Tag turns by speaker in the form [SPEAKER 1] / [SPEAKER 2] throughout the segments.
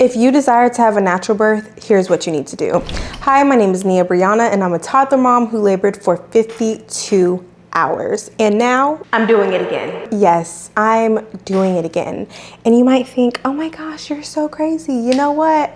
[SPEAKER 1] If you desire to have a natural birth, here's what you need to do. Hi, my name is Nia Brianna, and I'm a toddler mom who labored for 52 hours. And now I'm doing it again. Yes, I'm doing it again. And you might think, oh my gosh, you're so crazy. You know what?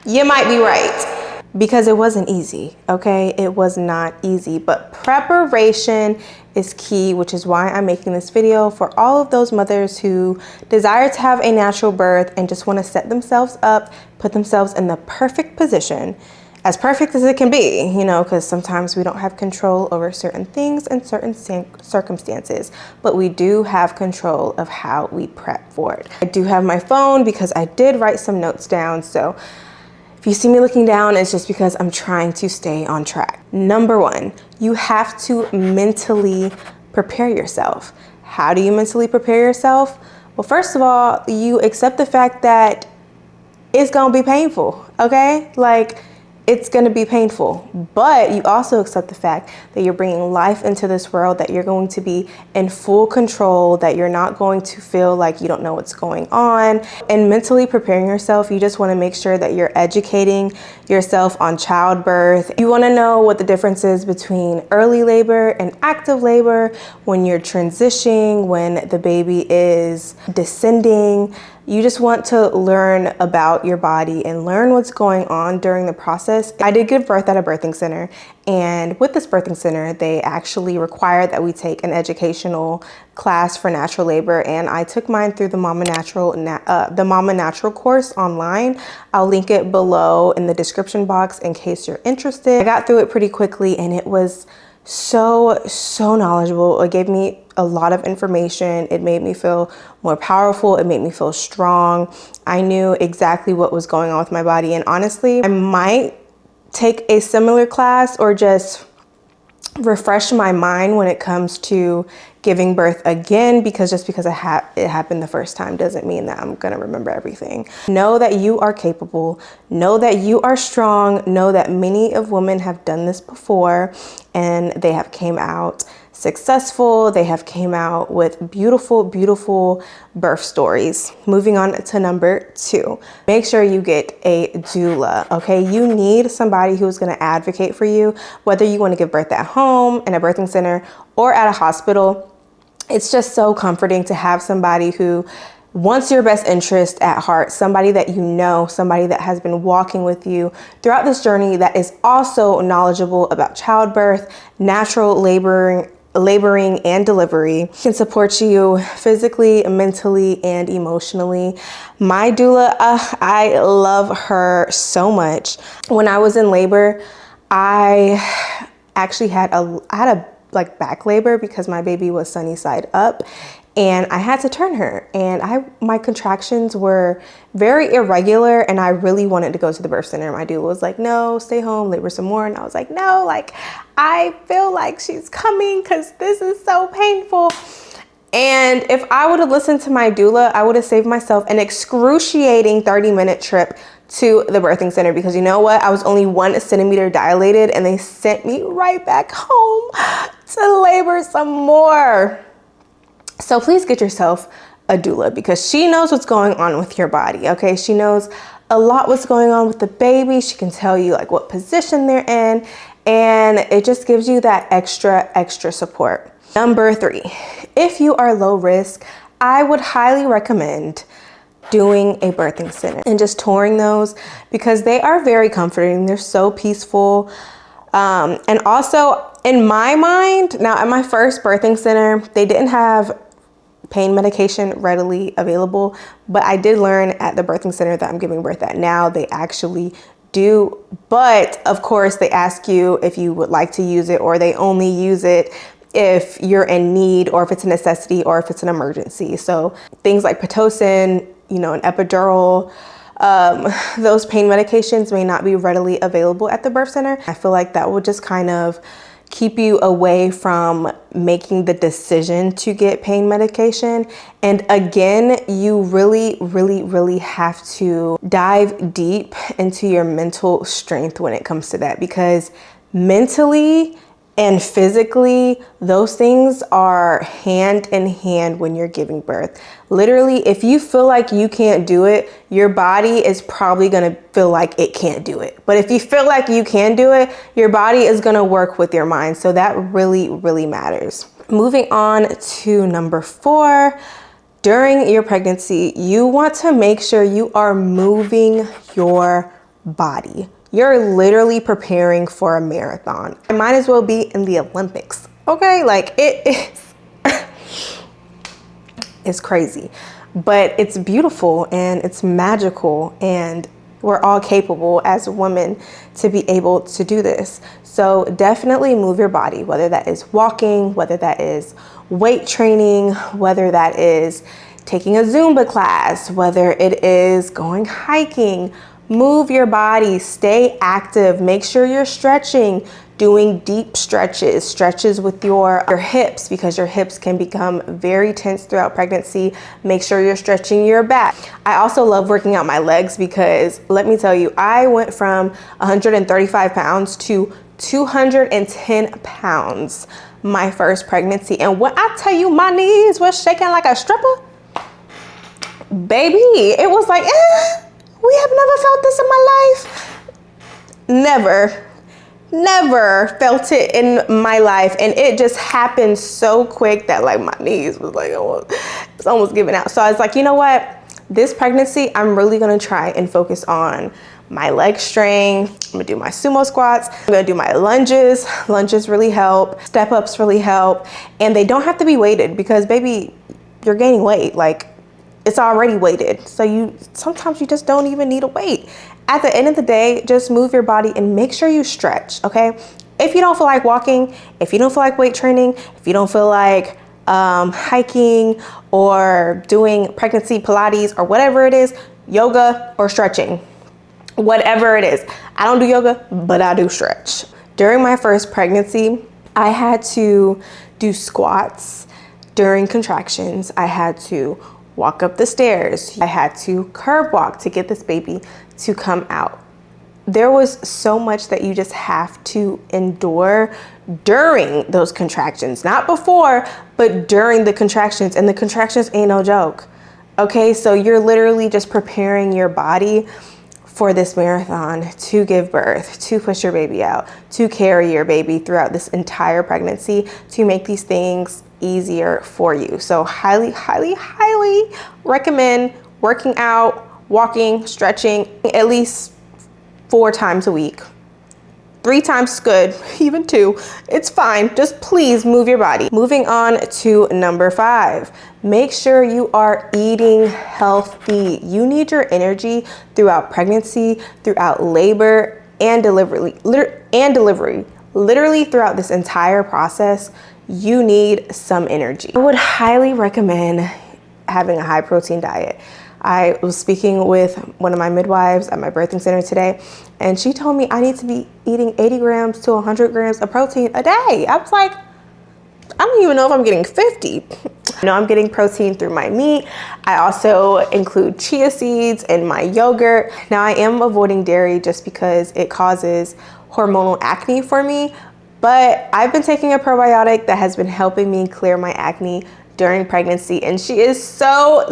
[SPEAKER 1] You might be right. Because it wasn't easy, okay? It was not easy, but preparation is key, which is why I'm making this video for all of those mothers who desire to have a natural birth and just want to set themselves up, put themselves in the perfect position, as perfect as it can be, you know, because sometimes we don't have control over certain things and certain circumstances, but we do have control of how we prep for it. I do have my phone because I did write some notes down, so if you see me looking down, it's just because I'm trying to stay on track. Number one, you have to mentally prepare yourself. How do you mentally prepare yourself? Well, first of all, you accept the fact that it's gonna be painful, okay? Like, it's gonna be painful, but you also accept the fact that you're bringing life into this world, that you're going to be in full control, that you're not going to feel like you don't know what's going on. And mentally preparing yourself, you just wanna make sure that you're educating yourself on childbirth. You wanna know what the difference is between early labor and active labor, when you're transitioning, when the baby is descending. You just want to learn about your body and learn what's going on during the process. I did give birth at a birthing center, and with this birthing center, they actually required that we take an educational class for natural labor, and I took mine through the Mama Natural course online. I'll link it below in the description box in case you're interested. I got through it pretty quickly, and it was so knowledgeable. It gave me a lot of information. It made me feel more powerful. It made me feel strong. I knew exactly what was going on with my body. And honestly, I might take a similar class or just refresh my mind when it comes to giving birth again, because just because it happened the first time doesn't mean that I'm gonna remember everything. Know that you are capable, know that you are strong, know that many of women have done this before and they have came out successful, they have came out with beautiful birth stories. Moving on to number two, make sure you get a doula, okay? You need somebody who's gonna advocate for you, whether you wanna give birth at home, in a birthing center, or at a hospital. It's just so comforting to have somebody who wants your best interest at heart, somebody that you know, somebody that has been walking with you throughout this journey, that is also knowledgeable about childbirth, natural laboring and delivery, can support you physically, mentally, and emotionally. My doula, I love her so much. When I was in labor, I actually had a back labor because my baby was sunny side up, and I had to turn her, and my contractions were very irregular, and I really wanted to go to the birth center. My doula was like, no, stay home, labor some more. And I was like, no, like, I feel like she's coming because this is so painful. And if I would have listened to my doula, I would have saved myself an excruciating 30-minute trip to the birthing center, because you know what? I was only 1 centimeter dilated, and they sent me right back home to labor some more. So please get yourself a doula, because she knows what's going on with your body, okay? She knows a lot what's going on with the baby. She can tell you like what position they're in, and it just gives you that extra support. Number three, if you are low risk, I would highly recommend doing a birthing center and just touring those, because they are very comforting. They're so peaceful. And also in my mind, now at my first birthing center, they didn't have pain medication readily available, but I did learn at the birthing center that I'm giving birth at now, they actually do. But of course they ask you if you would like to use it, or they only use it if you're in need, or if it's a necessity, or if it's an emergency. So things like Pitocin, you know, an epidural, those pain medications may not be readily available at the birth center. I feel like that will just kind of keep you away from making the decision to get pain medication. And again, you really have to dive deep into your mental strength when it comes to that, because mentally And physically, those things are hand in hand when you're giving birth. Literally, if you feel like you can't do it, your body is probably gonna feel like it can't do it. But if you feel like you can do it, your body is gonna work with your mind. So that really, really matters. Moving on to number 4, during your pregnancy, you want to make sure you are moving your body. You're literally preparing for a marathon. It might as well be in the Olympics, okay? Like it is, it's crazy, but it's beautiful and it's magical, and we're all capable as women to be able to do this. So definitely move your body, whether that is walking, whether that is weight training, whether that is taking a Zumba class, whether it is going hiking. Move your body, stay active, make sure you're stretching, doing deep stretches with your hips, because your hips can become very tense throughout pregnancy. Make sure you're stretching your back. I also love working out my legs, because let me tell you, I went from 135 pounds to 210 pounds my first pregnancy. And when I tell you my knees were shaking like a stripper, baby, it was like, we have never felt this in my life. Never felt it in my life. And it just happened so quick that like my knees was like, it's almost giving out. So I was like, you know what? This pregnancy, I'm really gonna try and focus on my leg strength. I'm gonna do my sumo squats. I'm gonna do my lunges. Lunges really help. Step ups really help. And they don't have to be weighted, because baby, you're gaining weight. Like, it's already weighted. So sometimes you just don't even need a weight. At the end of the day, just move your body and make sure you stretch, okay? If you don't feel like walking, if you don't feel like weight training, if you don't feel like hiking or doing pregnancy Pilates or whatever it is, yoga or stretching, whatever it is. I don't do yoga, but I do stretch. During my first pregnancy, I had to do squats during contractions. I had to walk up the stairs. I had to curb walk to get this baby to come out. There was so much that you just have to endure during those contractions, not before, but during the contractions. And the contractions ain't no joke. Okay, so you're literally just preparing your body for this marathon, to give birth, to push your baby out, to carry your baby throughout this entire pregnancy, to make these things easier for you. So highly, highly, highly recommend working out, walking, stretching at least 4 times a week. 3 times is good, even 2, it's fine. Just please move your body. Moving on to number 5, make sure you are eating healthy. You need your energy throughout pregnancy, throughout labor and delivery. Literally throughout this entire process, you need some energy. I would highly recommend having a high protein diet. I was speaking with one of my midwives at my birthing center today, and she told me I need to be eating 80 grams to 100 grams of protein a day. I was like, I don't even know if I'm getting 50. No, I'm getting protein through my meat. I also include chia seeds in my yogurt. Now I am avoiding dairy just because it causes hormonal acne for me, but I've been taking a probiotic that has been helping me clear my acne during pregnancy, and she is so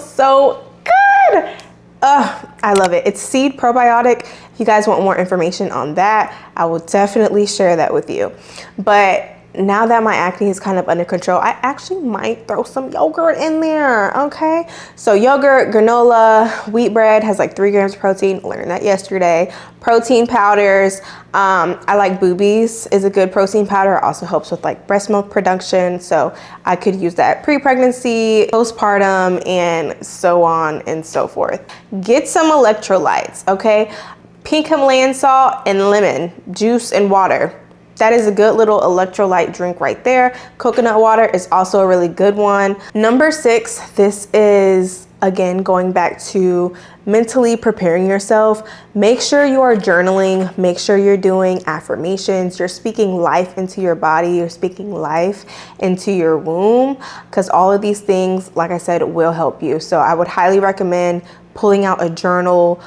[SPEAKER 1] good. I love it. It's Seed Probiotic. If you guys want more information on that, I will definitely share that with you. But now that my acne is kind of under control, I actually might throw some yogurt in there, okay? So yogurt, granola, wheat bread has like 3 grams of protein. Learned that yesterday. Protein powders. I like Boobies is a good protein powder. It also helps with like breast milk production. So I could use that pre-pregnancy, postpartum, and so on and so forth. Get some electrolytes, okay? Pink Himalayan salt and lemon juice and water. That is a good little electrolyte drink right there. Coconut water is also a really good one. Number 6, this is, again, going back to mentally preparing yourself. Make sure you are journaling. Make sure you're doing affirmations. You're speaking life into your body. You're speaking life into your womb, because all of these things, like I said, will help you. So I would highly recommend pulling out a journal,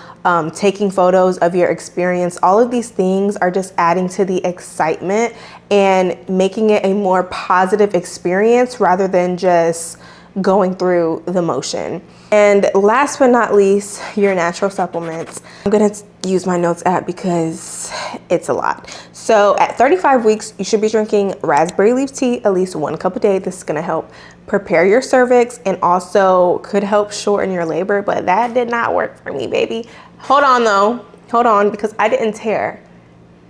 [SPEAKER 1] taking photos of your experience. All of these things are just adding to the excitement and making it a more positive experience rather than just going through the motion. And last but not least, your natural supplements. I'm gonna use my notes app because it's a lot. So at 35 weeks, you should be drinking raspberry leaf tea at least 1 cup a day. This is gonna help prepare your cervix and also could help shorten your labor, but that did not work for me, baby. Hold on though, hold on, because I didn't tear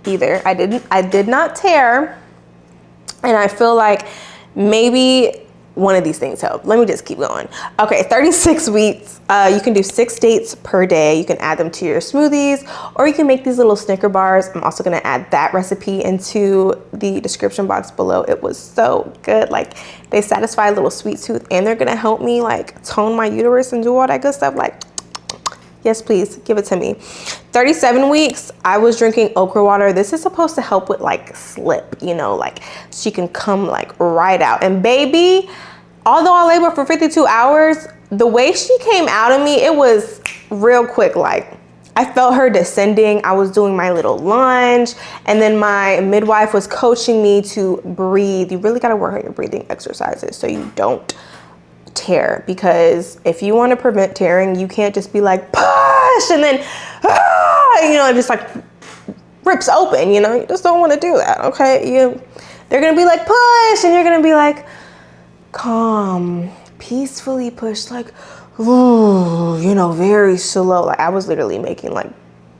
[SPEAKER 1] either. I did not tear, and I feel like maybe one of these things help. Let me just keep going. Okay, 36 weeks. You can do 6 dates per day. You can add them to your smoothies, or you can make these little Snicker bars. I'm also gonna add that recipe into the description box below. It was so good. Like, they satisfy a little sweet tooth, and they're gonna help me like tone my uterus and do all that good stuff. Like, yes, please give it to me. 37 weeks, I was drinking okra water. This is supposed to help with like slip, you know, like she can come like right out. And baby, although I labored for 52 hours, the way she came out of me, it was real quick. Like, I felt her descending. I was doing my little lunge, and then my midwife was coaching me to breathe. You really got to work on your breathing exercises so you don't tear, because if you want to prevent tearing, you can't just be like push and then you know, it just like rips open. You know, you just don't want to do that. Okay, they're gonna be like push, and you're gonna be like calm, peacefully push, like ooh, you know, very slow. Like, I was literally making like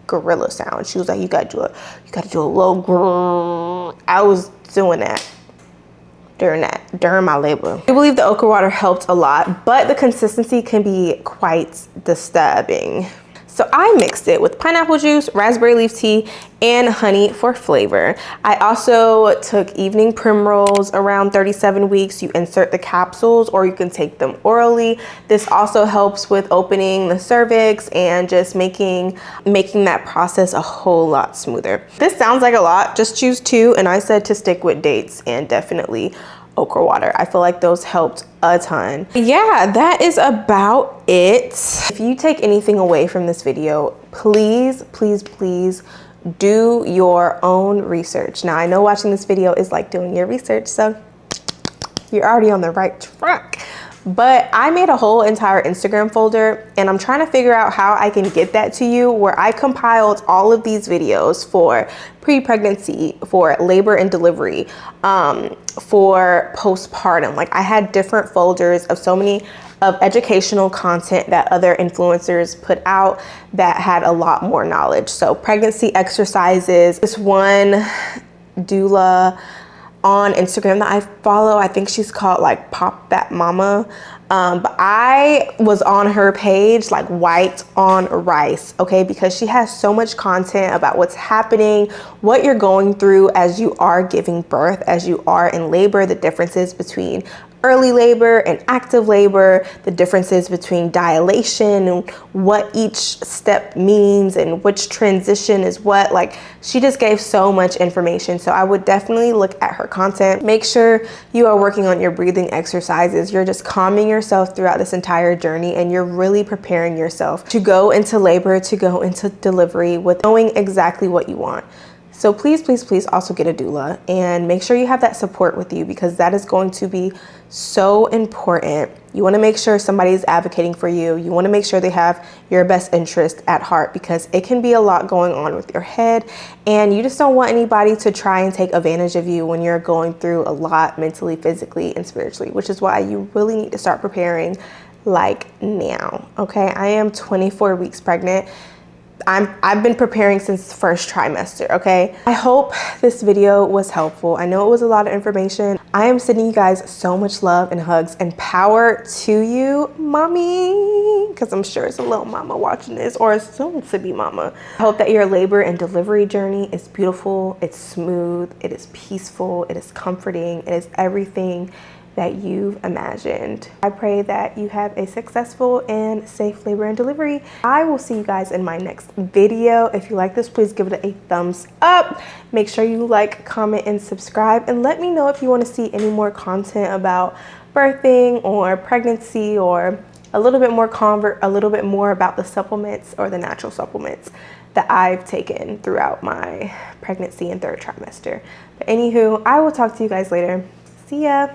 [SPEAKER 1] gorilla sounds. She was like, you gotta do a low grrr. I was doing that during my labor. I believe the okra water helped a lot, but the consistency can be quite disturbing. So I mixed it with pineapple juice, raspberry leaf tea, and honey for flavor. I also took evening primrose around 37 weeks. You insert the capsules, or you can take them orally. This also helps with opening the cervix and just making that process a whole lot smoother. This sounds like a lot, just choose 2, and I said to stick with dates and definitely okra water. I feel like those helped a ton. Yeah, that is about it. If you take anything away from this video, please, please, please do your own research. Now, I know watching this video is like doing your research, so you're already on the right track. But I made a whole entire Instagram folder, and I'm trying to figure out how I can get that to you, where I compiled all of these videos for pre-pregnancy, for labor and delivery, for postpartum. Like, I had different folders of so many of educational content that other influencers put out that had a lot more knowledge. So pregnancy exercises, this one doula on Instagram that I follow, I think she's called like Pop That Mama, but I was on her page like white on rice, okay, because she has so much content about what's happening, what you're going through as you are giving birth, as you are in labor, the differences between early labor and active labor, the differences between dilation and what each step means and which transition is what. Like, she just gave so much information. So I would definitely look at her content. Make sure you are working on your breathing exercises. You're just calming yourself throughout this entire journey, and you're really preparing yourself to go into labor, to go into delivery with knowing exactly what you want. So please, please, please also get a doula, and make sure you have that support with you, because that is going to be so important. You want to make sure somebody is advocating for you. You want to make sure they have your best interest at heart, because it can be a lot going on with your head, and you just don't want anybody to try and take advantage of you when you're going through a lot mentally, physically, and spiritually, which is why you really need to start preparing like now. Okay, I am 24 weeks pregnant. I've been preparing since the first trimester, okay? I hope this video was helpful. I know it was a lot of information. I am sending you guys so much love and hugs and power to you, mommy, because I'm sure it's a little mama watching this, or a soon to be mama. I hope that your labor and delivery journey is beautiful, it's smooth, it is peaceful, it is comforting, it is everything that you've imagined. I pray that you have a successful and safe labor and delivery. I will see you guys in my next video. If you like this, please give it a thumbs up. Make sure you like, comment, and subscribe, and let me know if you want to see any more content about birthing or pregnancy or a little bit more about the supplements, or the natural supplements, that I've taken throughout my pregnancy and third trimester. But anywho, I will talk to you guys later. See ya.